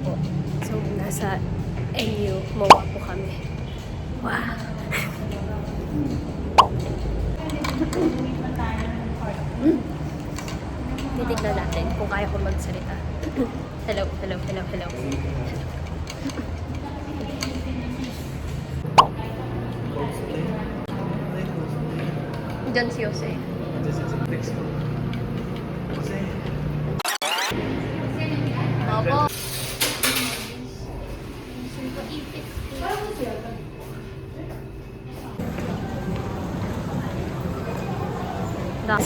po. So, nasa NU MOA po kami. Wow! Titignan natin kung kaya ko magsalita. Hello, hello, hello, hello. Diyan si Jose. Opo.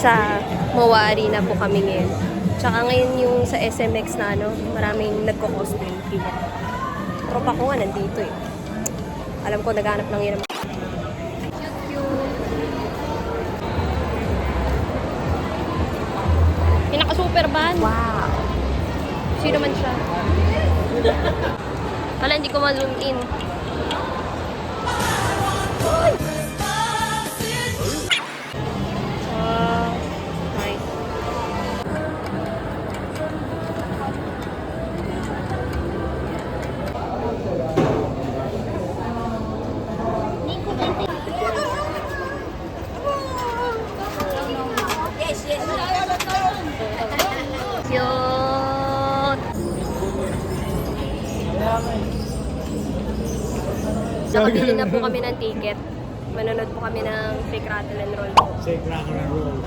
Sa MOA Arena po kami ngayon. Tsaka ngayon yung sa SMX na maraming nagko-cosplay. Tropa ko nga nandito eh. Alam ko naghanap lang yun. May naka-super van. Wow! Sino man siya? Wala, hindi ko ma-zoom in. Nice. Yes. Cute! Nakabili na po kami ng ticket. Manonood po kami ng Fake Rattle and Roll po. Fake Rattle and Roll.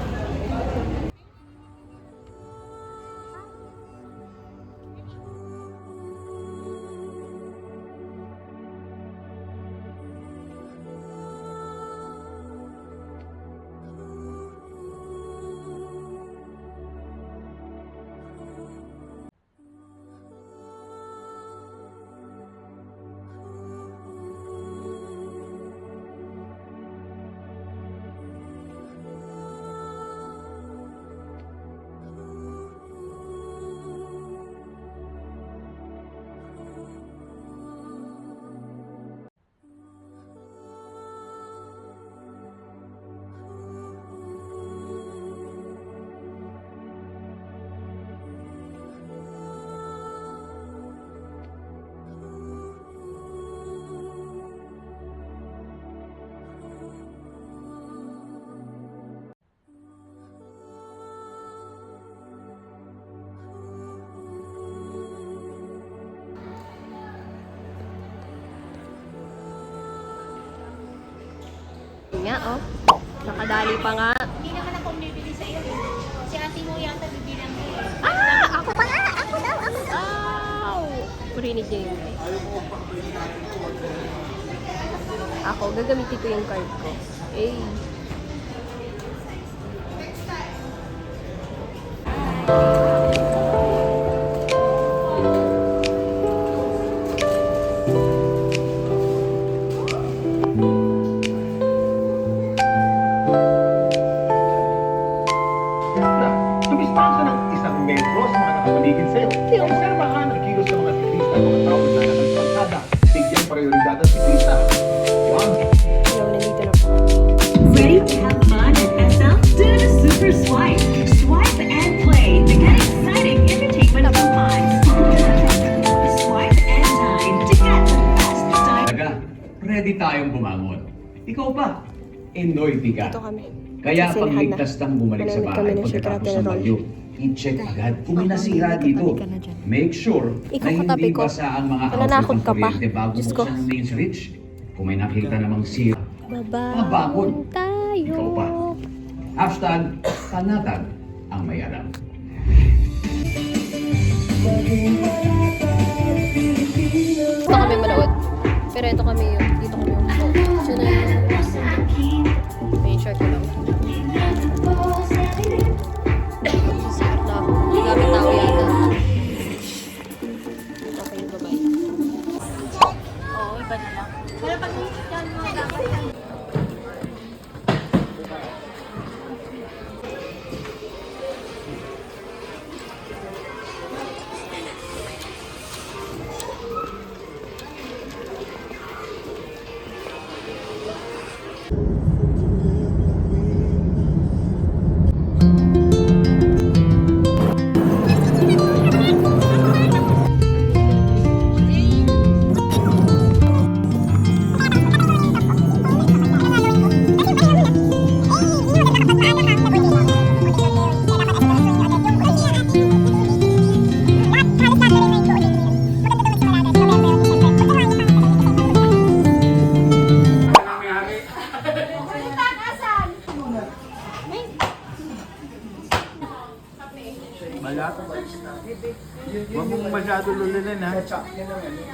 Nga, oh. Nakadali pa nga. Hindi naman ako bibili sa iyo. Si ate mo yata bibilang mo. Ako pa nga! Ako daw! Puri ni Jamie. Ako, gagamitin ko yung card ko. Eh. Paligid sa'yo. Obserbahan ang kilos ng mga siklista at mga tao na nagpagkada. Bigyan prioridad ang siklista. One. Hello, nandito na po. Ready to have fun at SM? Do the Super Swipe. Swipe and play to get exciting entertainment from fun. Swipe and dine to get the best time. Talaga, ready tayong bumangon. Ikaw pa, Inoy ka. Ito kami. Kaya Kasi pagligtas ng bumalik sa nanonood bahay kami ng pagkatapos Shake, ng Rattle, bagyo, i-check agad kung may nasira dito. Make sure Ikaw na katabi hindi ko. basa ang mga Nananakot outlet ka ng pa. kuryente bago Diyos ko. buksan ang main switch. Kung may nakita namang sira, Babangon tayo. ikaw pa. Hashtag, panatag ang may alam. Dito kami manood. Pero ito kami yung, dito kami yung so na may short ko lang. Sikat na ako. Gamit tao yata. Okay, bye-bye. Oo, iba na lang. Pero pag yan mo dapat yan. Huwag mong masyado lululin ha.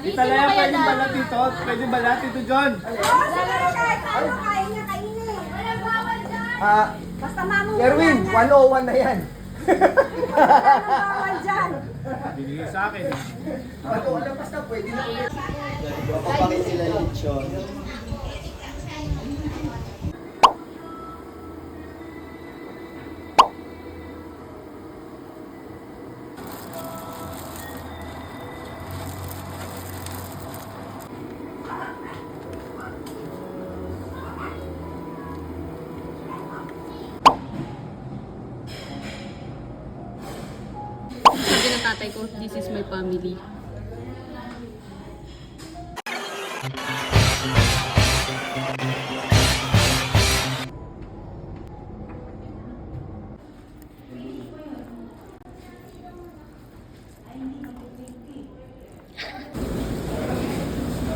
Dito Lea, pwede balat dito. Pwede balat dito, John. Basta mamong Erwin, 101 na yan. bawal dyan. Binigay sa akin. Wala basta pwede na ulit. Papakit sila lechon. Sabi ng tatay ko, this is my family.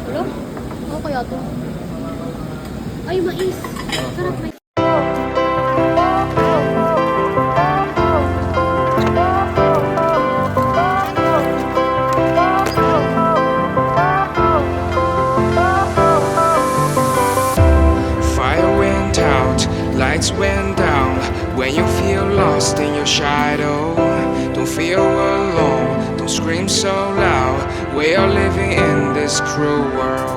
Hello? Ano kaya to? Ay, mais! Sarap mais! Fire went out, lights went down. When you feel lost in your shadow, don't feel alone, don't scream so loud. We are living in this cruel world.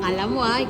Alam mo ikaw